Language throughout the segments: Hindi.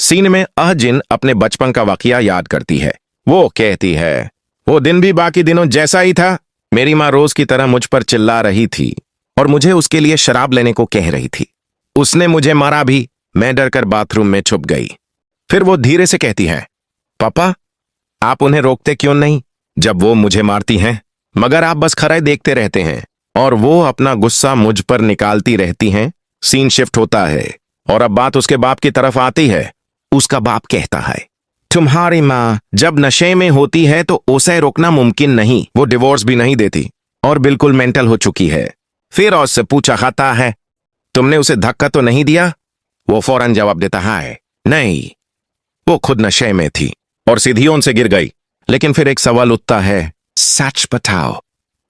सीन में अहजिन अपने बचपन का वाकया याद करती है। वो कहती है, वो दिन भी बाकी दिनों जैसा ही था। मेरी माँ रोज की तरह मुझ पर चिल्ला रही थी और मुझे उसके लिए शराब लेने को कह रही थी। उसने मुझे मारा भी। मैं डरकर बाथरूम में छुप गई। फिर वो धीरे से कहती है, पापा आप उन्हें रोकते क्यों नहीं जब वो मुझे मारती हैं? मगर आप बस खड़े देखते रहते हैं और वो अपना गुस्सा मुझ पर निकालती रहती हैं। सीन शिफ्ट होता है और अब बात उसके बाप की तरफ आती है। उसका बाप कहता है, तुम्हारी माँ जब नशे में होती है तो उसे रोकना मुमकिन नहीं। वो डिवोर्स भी नहीं देती और बिल्कुल मेंटल हो चुकी है। फिर उससे पूछा जाता है, तुमने उसे धक्का तो नहीं दिया? वो फौरन जवाब देता है, नहीं, वो खुद नशे में थी और सीढ़ियों से गिर गई। लेकिन फिर एक सवाल उठता है, सच बताओ,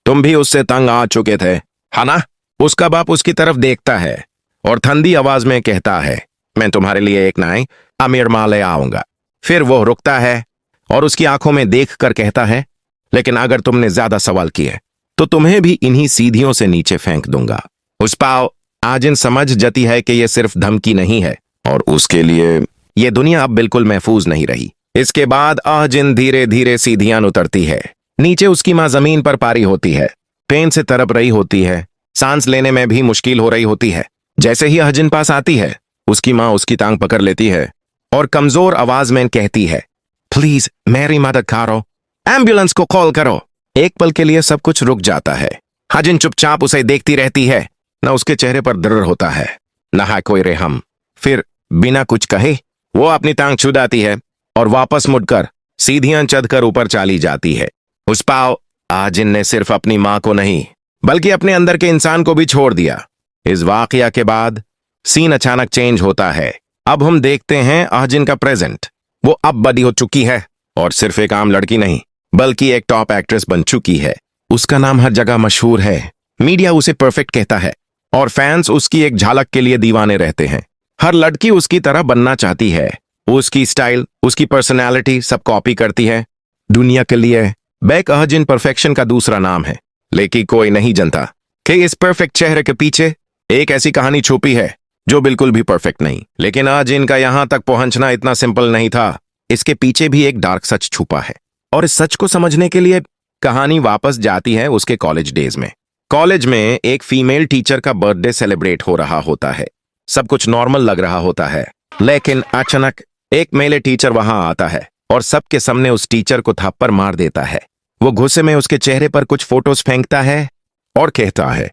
तुम भी उससे तंग आ चुके थे, है ना? उसका बाप उसकी तरफ देखता है और ठंडी आवाज में कहता है, मैं तुम्हारे लिए एक नए अमीर माँ ले आऊंगा। फिर वो रुकता है और उसकी आंखों में देख कर कहता है, लेकिन अगर तुमने ज्यादा सवाल किए तो तुम्हें भी इन्हीं सीढ़ियों से नीचे फेंक दूंगा। उस पाव आजिन समझ जाती है कि यह सिर्फ धमकी नहीं है और उसके लिए यह दुनिया अब बिल्कुल महफूज नहीं रही। इसके बाद आजिन धीरे धीरे सीढ़ियां उतरती है। नीचे उसकी माँ जमीन पर पारी होती है, पेन से तड़प रही होती है, सांस लेने में भी मुश्किल हो रही होती है। जैसे ही अहजिन पास आती है, उसकी माँ उसकी टांग पकड़ लेती है और कमजोर आवाज में कहती है, प्लीज मेरी मदद करो, एम्बुलेंस को कॉल करो। एक पल के लिए सब कुछ रुक जाता है। अहजिन चुपचाप उसे देखती रहती है। न उसके चेहरे पर दर्द होता है, न है कोई रहम। फिर बिना कुछ कहे वो अपनी टांग छुड़ाती है और वापस मुड़कर सीढ़ियां चढ़कर ऊपर चली जाती है। उस पाव आजिन ने सिर्फ अपनी मां को नहीं बल्कि अपने अंदर के इंसान को भी छोड़ दिया। इस वाकया के बाद सीन अचानक चेंज होता है। अब हम देखते हैं आजिन का प्रेजेंट। वो अब बड़ी हो चुकी है और सिर्फ एक आम लड़की नहीं बल्कि एक टॉप एक्ट्रेस बन चुकी है। उसका नाम हर जगह मशहूर है। मीडिया उसे परफेक्ट कहता है और फैंस उसकी एक झलक के लिए दीवाने रहते हैं। हर लड़की उसकी तरह बनना चाहती है। उसकी स्टाइल, उसकी पर्सनैलिटी सब कॉपी करती है। दुनिया के लिए बैक अहजिन परफेक्शन का दूसरा नाम है। लेकिन कोई नहीं जानता कि इस परफेक्ट चेहरे के पीछे एक ऐसी कहानी छुपी है जो बिल्कुल भी परफेक्ट नहीं। लेकिन अहजिन का यहां तक पहुंचना इतना सिंपल नहीं था। इसके पीछे भी एक डार्क सच छुपा है और इस सच को समझने के लिए कहानी वापस जाती है उसके कॉलेज डेज में। कॉलेज में एक फीमेल टीचर का बर्थडे सेलिब्रेट हो रहा होता है। सब कुछ नॉर्मल लग रहा होता है, लेकिन अचानक एक मेले टीचर वहां आता है और सबके सामने उस टीचर को थप्पड़ मार देता है। वो गुस्से में उसके चेहरे पर कुछ फोटोज फेंकता है और कहता है,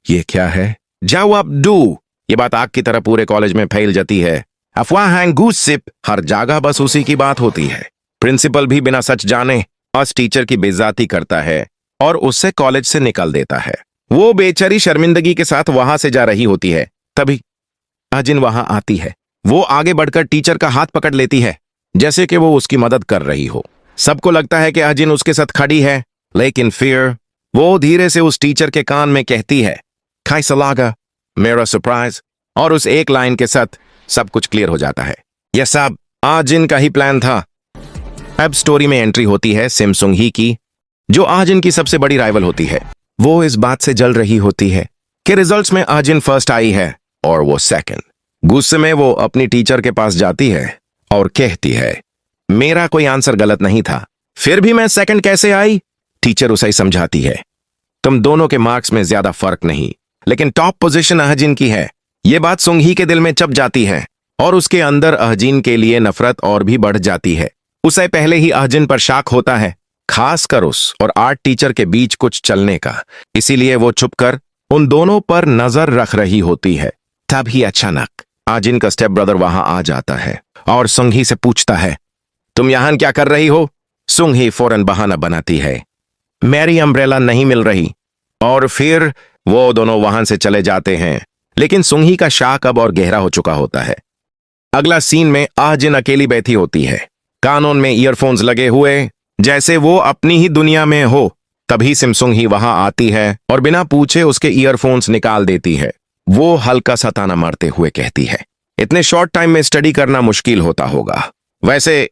ये क्या है? जाओ आप डू। ये बात आग की तरह पूरे कॉलेज में फैल जाती है। अफवाह हैंग गूसिप, हर जगह बस उसी की बात होती है। प्रिंसिपल भी बिना सच जाने उस टीचर की बेइज्जती करता है और उससे कॉलेज से निकाल देता है। वो बेचारी शर्मिंदगी के साथ वहां से जा रही होती है। तभी अजिन वहां आती है। वो आगे बढ़कर टीचर का हाथ पकड़ लेती है जैसे कि वो उसकी मदद कर रही हो। सबको लगता है कि अजिन उसके साथ खड़ी है, लेकिन फिर वो धीरे से उस टीचर के कान में कहती है, कैसा लगा मेरा सरप्राइज? और उस एक लाइन के साथ सब कुछ क्लियर हो जाता है। यह सब अजिन का ही प्लान था। अब स्टोरी में एंट्री होती है सिम सुंग ही की, जो अजिन की सबसे बड़ी राइवल होती है। वो इस बात से जल रही होती है कि रिजल्ट्स में अजिन फर्स्ट आई है और वो सेकंड। गुस्से में वो अपनी टीचर के पास जाती है और कहती है, मेरा कोई आंसर गलत नहीं था, फिर भी मैं सेकंड कैसे आई? टीचर उसे समझाती है, तुम दोनों के मार्क्स में ज्यादा फर्क नहीं, लेकिन टॉप पोजीशन अहजिन की है। ये बात सुंग ही के दिल में चप जाती है और उसके अंदर अहजिन के लिए नफरत और भी बढ़ जाती है। उसे पहले ही अहजिन पर शक होता है, खासकर उस और आर्ट टीचर के बीच कुछ चलने का। इसीलिए वो छुपकर उन दोनों पर नजर रख रही होती है। तभी अचानक अजिन का स्टेप ब्रदर वहां आ जाता है और सुंघी से पूछता है, तुम यहां क्या कर रही हो? सुंघी फौरन बहाना बनाती है, मेरी अम्ब्रेला नहीं मिल रही। और फिर वो दोनों वहां से चले जाते हैं। लेकिन सुंघी का शक अब और गहरा हो चुका होता है। अगला सीन में अजिन अकेली बैठी होती है, कानों में ईयरफोन्स लगे हुए, जैसे वो अपनी ही दुनिया में हो। तभी सिमसुंग ही वहां आती है और बिना पूछे उसके ईयरफोन्स निकाल देती है। वो हल्का सा ताना मारते हुए कहती है, इतने शॉर्ट टाइम में स्टडी करना मुश्किल होता होगा। वैसे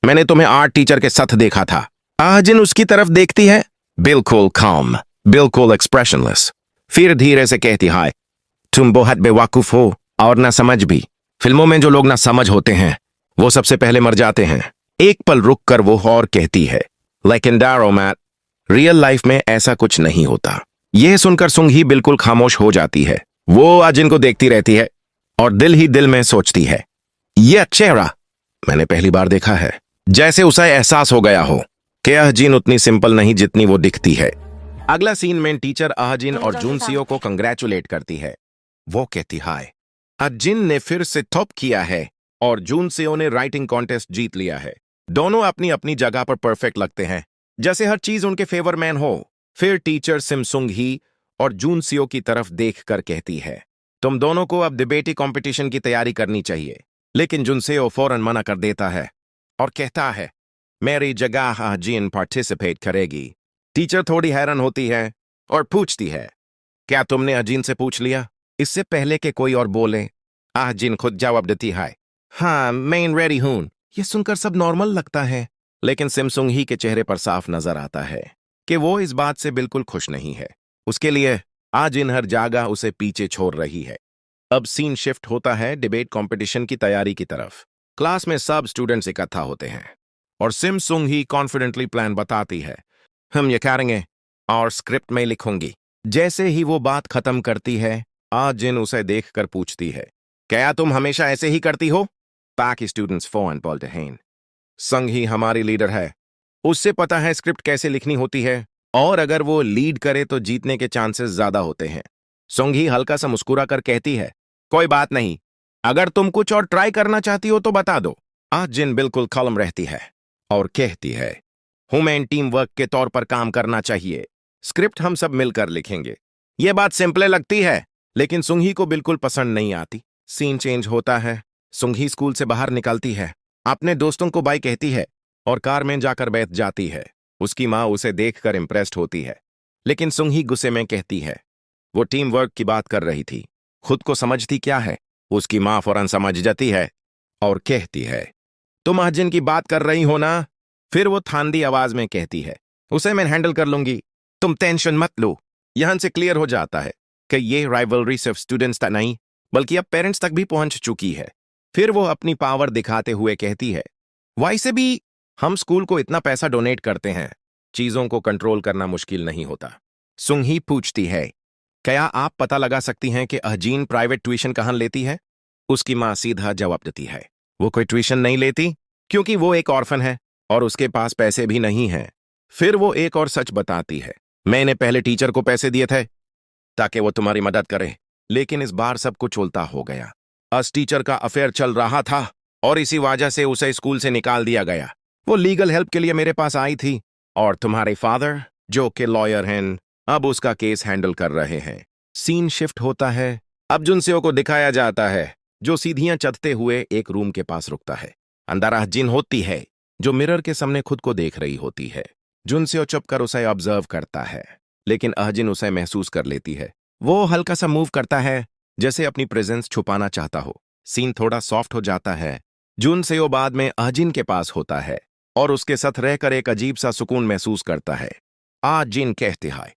मैंने तुम्हें आर्ट टीचर के साथ देखा था। अजिन उसकी तरफ देखती है, बिल्कुल काम, बिल्कुल एक्सप्रेशनलेस। फिर धीरे से कहती है, तुम बहुत बेवकूफ हो और ना समझ भी। फिल्मों में जो लोग ना समझ होते हैं वो सबसे पहले मर जाते हैं। एक पल रुक कर वो और कहती है, लेकिन डारो मैट, रियल लाइफ में ऐसा कुछ नहीं होता। यह सुनकर सुंघी बिल्कुल खामोश हो जाती है। वो अजिन को देखती रहती है और दिल ही दिल में सोचती है, यह चेहरा मैंने पहली बार देखा है। जैसे उसे एहसास हो गया हो कि अहजिन उतनी सिंपल नहीं जितनी वो दिखती है। अगला सीन में टीचर अहजिन और जूनसियो को कंग्रेचुलेट करती है। वो कहती, हाय, अजिन ने फिर से टॉप किया है और जूनसियो ने राइटिंग कॉन्टेस्ट जीत लिया है। दोनों अपनी अपनी जगह पर परफेक्ट लगते हैं, जैसे हर चीज उनके फेवर मैन हो। फिर टीचर सिमसुंग ही और जूनसियो की तरफ देखकर कहती है, तुम दोनों को अब डिबेटी कंपटीशन की तैयारी करनी चाहिए। लेकिन जुनसेओ फौरन मना कर देता है और कहता है, मेरी जगह अहजिन पार्टिसिपेट करेगी। टीचर थोड़ी हैरान होती है और पूछती है, क्या तुमने अजीन से पूछ लिया? इससे पहले कि कोई और बोले, अहजिन खुद जवाब देती है, हाँ, मैं रेडी हूं। यह सुनकर सब नॉर्मल लगता है, लेकिन सिमसुंग ही के चेहरे पर साफ नजर आता है कि वो इस बात से बिल्कुल खुश नहीं है। उसके लिए अजिन हर जगह उसे पीछे छोड़ रही है। अब सीन शिफ्ट होता है डिबेट कंपटीशन की तैयारी की तरफ। क्लास में सब स्टूडेंट्स इकट्ठा होते हैं और सिमसुंग ही कॉन्फिडेंटली प्लान बताती है, हम ये करेंगे और स्क्रिप्ट में लिखूंगी। जैसे ही वो बात खत्म करती है, अजिन उसे देखकर पूछती है, क्या तुम हमेशा ऐसे ही करती हो? बाकी स्टूडेंट्स फौरन बोलते हैं, संग ही हमारी लीडर है, उससे पता है स्क्रिप्ट कैसे लिखनी होती है और अगर वो लीड करे तो जीतने के चांसेस ज्यादा होते हैं। सुंघी हल्का सा मुस्कुरा कर कहती है, कोई बात नहीं, अगर तुम कुछ और ट्राई करना चाहती हो तो बता दो। अजिन बिल्कुल कलम रहती है और कहती है, ह्यूमन टीम वर्क के तौर पर काम करना चाहिए। स्क्रिप्ट हम सब मिलकर लिखेंगे। यह बात सिंपल लगती है, लेकिन सुंघी को बिल्कुल पसंद नहीं आती। सीन चेंज होता है। सुंघी स्कूल से बाहर निकलती है, अपने दोस्तों को बाय कहती है और कार में जाकर बैठ जाती है। उसकी माँ उसे देखकर इंप्रेस्ड होती है, लेकिन सुंघी गुस्से में कहती है, वो टीम वर्क की बात कर रही थी, खुद को समझती क्या है? उसकी माँ फौरन समझ जाती है और कहती है, तुम अजिन की बात कर रही हो ना? फिर वो थांदी आवाज में कहती है, उसे मैं हैंडल कर लूंगी, तुम टेंशन मत लो। यहां से क्लियर हो जाता है कि ये राइवलरी सिर्फ स्टूडेंट्स तक नहीं बल्कि अब पेरेंट्स तक भी पहुंच चुकी है। फिर वो अपनी पावर दिखाते हुए कहती है, वैसे भी हम स्कूल को इतना पैसा डोनेट करते हैं, चीजों को कंट्रोल करना मुश्किल नहीं होता। सुंघी पूछती है, क्या आप पता लगा सकती हैं कि अजीन प्राइवेट ट्यूशन कहाँ लेती है? उसकी माँ सीधा जवाब देती है, वो कोई ट्यूशन नहीं लेती क्योंकि वो एक ऑर्फन है और उसके पास पैसे भी नहीं हैं। फिर वो एक और सच बताती है, मैंने पहले टीचर को पैसे दिए थे ताकि वो तुम्हारी मदद करे, लेकिन इस बार सब कुछ उल्टा हो गया। अस टीचर का अफेयर चल रहा था और इसी वजह से उसे स्कूल से निकाल दिया गया। वो लीगल हेल्प के लिए मेरे पास आई थी और तुम्हारे फादर, जो कि लॉयर हैं, अब उसका केस हैंडल कर रहे हैं। सीन शिफ्ट होता है। अब जुनसेओ को दिखाया जाता है, जो सीढ़ियां चढ़ते हुए एक रूम के पास रुकता है। अंदर अहजिन होती है, जो मिरर के सामने खुद को देख रही होती है। जुनसेओ चुप कर उसे ऑब्जर्व करता है, लेकिन अहजिन उसे महसूस कर लेती है। वो हल्का सा मूव करता है, जैसे अपनी प्रेजेंस छुपाना चाहता हो। सीन थोड़ा सॉफ्ट हो जाता है। जुनसेओ बाद में अहजिन के पास होता है और उसके साथ रहकर एक अजीब सा सुकून महसूस करता है। अहजिन कहते हैं,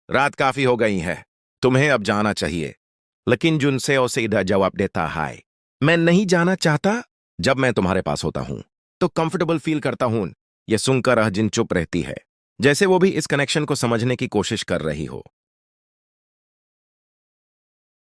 रात काफी हो गई है, तुम्हें अब जाना चाहिए। लेकिन जुनसेओ सीधा जवाब देता है, मैं नहीं जाना चाहता। जब मैं तुम्हारे पास होता हूं तो कंफर्टेबल फील करता हूं। यह सुनकर अहजिन चुप रहती है, जैसे वो भी इस कनेक्शन को समझने की कोशिश कर रही हो।